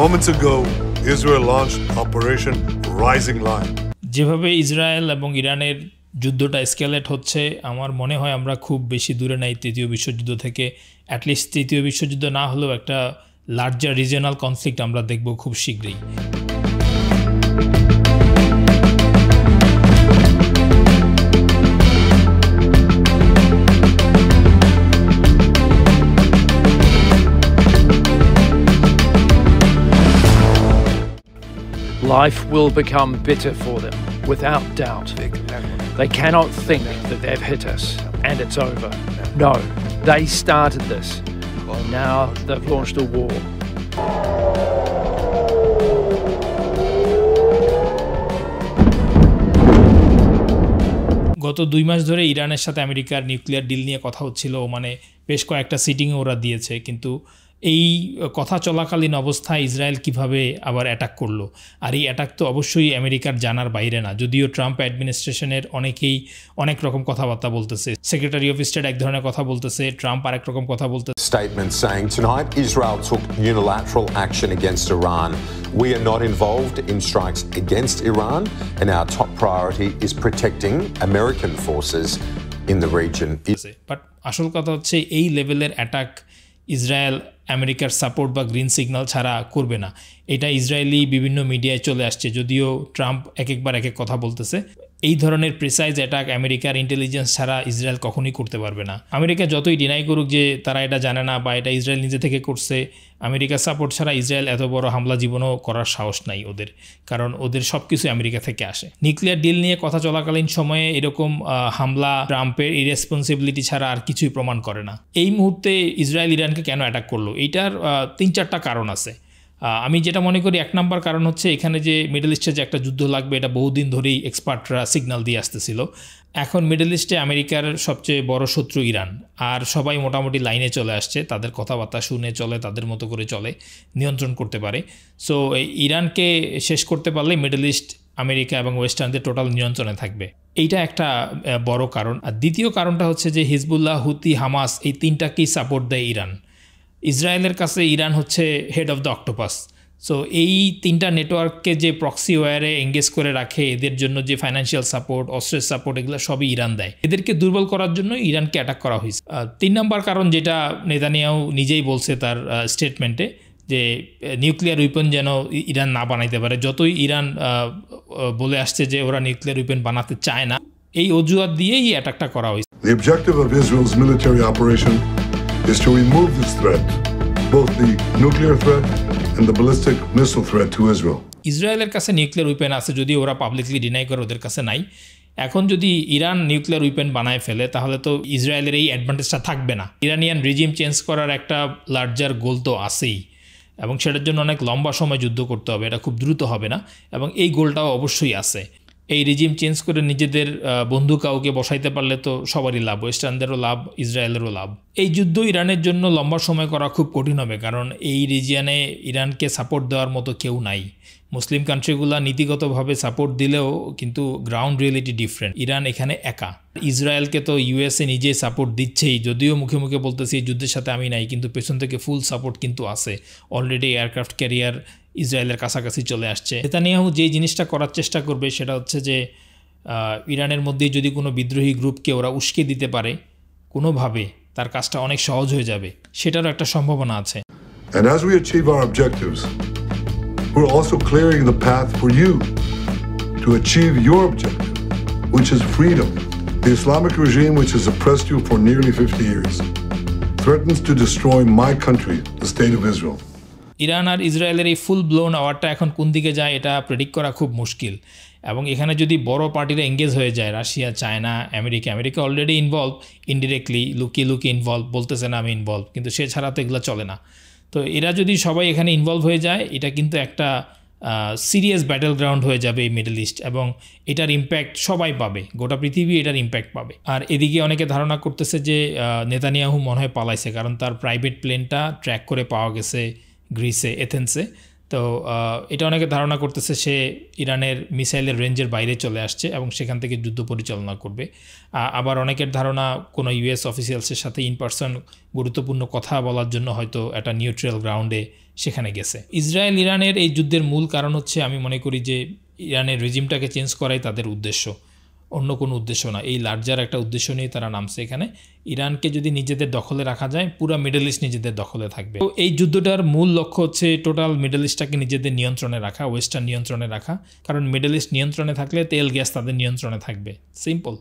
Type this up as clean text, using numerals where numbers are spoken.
Moments ago, Israel launched Operation Rising Lion. যেভাবে Israel এবং ইরানের যুদ্ধটা এসকেলেট হচ্ছে, আমার মনে হয় আমরা খুব বেশি দূরে নাই তৃতীয় বিশ্বযুদ্ধ থেকে। অ্যাটলিস্ট তৃতীয় বিশ্বযুদ্ধ না হলেও একটা লার্জার রিজিয়নাল কনফ্লিক্ট আমরা দেখব খুব শীঘ্রই। Life will become bitter for them, without doubt. They cannot think that they've hit us and it's over. No, they started this. Now they've launched a war. গত 2 মাস ধরে ইরানের সাথে আমেরিকার নিউক্লিয়ার ডিল নিয়ে কথা হচ্ছিল, মানে বেশ কয়েকটা সিটিংয়ে ওরা দিয়েছে, কিন্তু এই কথা চলাকালীন অবস্থায় ইসরায়েল কিভাবে আবার অ্যাটাক করলো। আর এই অ্যাটাক তো অবশ্যই আমেরিকার জানার বাইরে না, যদিও ট্রাম্প অ্যাডমিনিস্ট্রেশনের অনেকেই অনেক রকম কথাবার্তা বলতেছে। সেক্রেটারি অফ স্টেট এক ধরনের কথা বলতেছে, ট্রাম্প আরেক রকম কথা বলতেছে। Statement saying tonight Israel took unilateral action against Iran. We are not involved in strikes against Iran, and our top priority is protecting American forces in the region. But আসল কথা হচ্ছে এই লেভেলের অ্যাটাক ইসরায়েল আমেরিকার support বা green signal ছাড়া করবে না। এটা ইসরায়েলি বিভিন্ন মিডিয়ায় চলে আসছে, যদিও ট্রাম্প একবার এক কথা বলতেছে। এই ধরনের প্রিসাইজ অ্যাটাক আমেরিকার ইন্টেলিজেন্স ছাড়া ইসরায়েল কখনোই করতে পারবে না। আমেরিকা যতই ডিনাই করুক যে তারা এটা জানে না বা এটা ইসরায়েল নিজে থেকে করছে, আমেরিকার সাপোর্ট ছাড়া ইসরায়েল এত বড় হামলা জীবনও করার সাহস নাই ওদের, কারণ ওদের সব কিছু আমেরিকা থেকে আসে। নিউক্লিয়ার ডিল নিয়ে কথা চলাকালীন সময়ে এরকম হামলা ট্রাম্পের ইরেসপন্সিবিলিটি ছাড়া আর কিছুই প্রমাণ করে না। এই মুহূর্তে ইসরায়েল ইরানকে কেন অ্যাটাক করলো, এইটার 3-4টা কারণ আছে। আমি যেটা মনে করি 1 নম্বর কারণ হচ্ছে এখানে যে মিডল ইস্টে যে একটা যুদ্ধ লাগবে, এটা বহুদিন ধরেই এক্সপার্টরা সিগন্যাল দিয়ে আসতেছিল। এখন মিডল ইস্টে আমেরিকার সবচেয়ে বড় শত্রু ইরান, আর সবাই মোটামুটি লাইনে চলে আসছে, তাদের কথাবার্তা শুনে চলে, তাদের মতো করে চলে, নিয়ন্ত্রণ করতে পারে। সো ইরানকে শেষ করতে পারলে মিডল ইস্ট আমেরিকা এবং ওয়েস্টার্নদের টোটাল নিয়ন্ত্রণে থাকবে। এইটা একটা বড় কারণ। আর দ্বিতীয় কারণটা হচ্ছে যে হিজবুল্লাহ, হুতি, হামাস এই 3টাকেই সাপোর্ট দেয় ইরান। ইসরায়েলের কাছে ইরান হচ্ছে head of the octopus. So এই 3টা নেটওয়ার্ককে যে প্রক্সি ওয়্যারে এঙ্গেজ করে রাখে, এদের জন্য যে ফাইন্যান্সিয়াল সাপোর্ট, অস্ত্রের সাপোর্ট, এগুলো সবই ইরান দেয়। এদেরকে দুর্বল করার জন্য ইরানকে অ্যাটাক করা হয়েছে। 3 নম্বর কারণ যেটা নেতানিয়াহু নিজেই বলছে তার স্টেটমেন্টে, যে নিউক্লিয়ার উইপন যেন ইরান না বানাইতে পারে। যতই ইরান বলে আসছে যে ওরা নিউক্লিয়ার উইপন বানাতে চায় না, এই অজুহাত দিয়েই অ্যাটাকটা করা হয়েছে। The objective of Israel's military operation is to remove this threat, both the nuclear threat and the ballistic missile threat to Israel. ইসরায়েলের কাছে নিউক্লিয়ার উইপেন আছে, যদি ওরা পাবলিকলি ডিনাই করে ওদের কাছে নাই। এখন যদি ইরান নিউক্লিয়ার উইপেন বানায় ফেলে, তাহলে তো ইসরায়েলের এই অ্যাডভান্টেজটা থাকবে না। ইরানিয়ান রিজিম চেঞ্জ করার একটা লার্জার গোল তো আছেই, এবং সেটার জন্য অনেক লম্বা সময় যুদ্ধ করতে হবে, এটা খুব দ্রুত হবে না, এবং এই গোলটাও অবশ্যই আছে। এই রিজিম চেঞ্জ করে নিজেদের বন্ধু কাউকে বসাইতে পারলে তো সবারই লাভ, ওয়েস্টার্নদেরও লাভ, ইসরায়েলেরও লাভ। এই যুদ্ধ ইরানের জন্য লম্বা সময় করা খুব কঠিন হবে, কারণ এই রিজিয়নে ইরানকে সাপোর্ট দেওয়ার মতো কেউ নাই। মুসলিম কান্ট্রিগুলো নীতিগতভাবে সাপোর্ট দিলেও কিন্তু গ্রাউন্ড রিয়েলিটি ডিফারেন্ট। ইরান এখানে একা। ইসরায়েলকে তো ইউএসএ নিজেই সাপোর্ট দিচ্ছেই, যদিও মুখে মুখে বলতেছি এই যুদ্ধের সাথে আমি নাই, কিন্তু পেছন থেকে ফুল সাপোর্ট কিন্তু আছে। অলরেডি এয়ারক্রাফট ক্যারিয়ার ইসরায়েলের কাছাকাছি চলে আসছে। নেতানিয়াহু যেই জিনিসটা করার চেষ্টা করবে সেটা হচ্ছে যে ইরানের মধ্যেই যদি কোনো বিদ্রোহী গ্রুপকে ওরা উস্কে দিতে পারে কোনোভাবে, তার কাজটা অনেক সহজ হয়ে যাবে, সেটারও একটা সম্ভাবনা আছে। And as we achieve our objectives, we're also clearing the path for you to achieve your objective, which is freedom. The Islamic regime, which has oppressed you for nearly 50 years, threatens to destroy my country, the state of Israel. Iran আর ইসরায়েলের এই ফুল blown আওয়ারটা এখন কোন দিকে যায় এটা predict করা খুব মুশকিল, এবং এখানে যদি বড় পার্টিরা এঙ্গেজ হয়ে যায়, Russia, China, America already involve, indirectly লুকিয়ে ইনভলভ, বলতেছে না আমি ইনভলভ, কিন্তু সে ছাড়া তো এগুলো চলে না। তো এরা যদি সবাই এখানে ইনভলভ হয়ে যায়, এটা কিন্তু একটা সিরিয়াস ব্যাটেল গ্রাউন্ড হয়ে যাবে এই মিডল ইস্ট, এবং এটার ইম্প্যাক্ট সবাই পাবে, গোটা পৃথিবী এটার ইম্প্যাক্ট পাবে। আর এদিকে অনেকে ধারণা করতেছে যে নেতানিয়াহু মনে হয় পালাইছে, কারণ তার প্রাইভেট প্লেনটা ট্র্যাক করে পাওয়া গেছে গ্রিসে, এথেন্সে। তো এটা অনেকে ধারণা করতেছে সে ইরানের মিসাইলের রেঞ্জের বাইরে চলে আসছে এবং সেখান থেকে যুদ্ধ পরিচালনা করবে। আবার অনেকের ধারণা কোনো ইউএস অফিসিয়ালসের সাথে ইন পারসন গুরুত্বপূর্ণ কথা বলার জন্য হয়তো একটা নিউট্রাল গ্রাউন্ডে সেখানে গেছে। ইসরায়েল ইরানের এই যুদ্ধের মূল কারণ হচ্ছে, আমি মনে করি যে ইরানের রেজিমটাকে চেঞ্জ করাই তাদের উদ্দেশ্য, অন্য কোনো উদ্দেশ্য না। এই লার্জার একটা উদ্দেশ্য নিয়ে তারা নামছে এখানে। ইরানকে যদি নিজেদের দখলে রাখা যায়, পুরো মিডল ইস্ট নিজেদের দখলে থাকবে। তো এই যুদ্ধটার মূল লক্ষ্য হচ্ছে টোটাল মিডল ইস্টটাকে নিজেদের নিয়ন্ত্রণে রাখা, ওয়েস্টার্ন নিয়ন্ত্রণে রাখা। কারণ মিডল ইস্ট নিয়ন্ত্রণে থাকলে তেল গ্যাস তাদের নিয়ন্ত্রণে থাকবে, সিম্পল।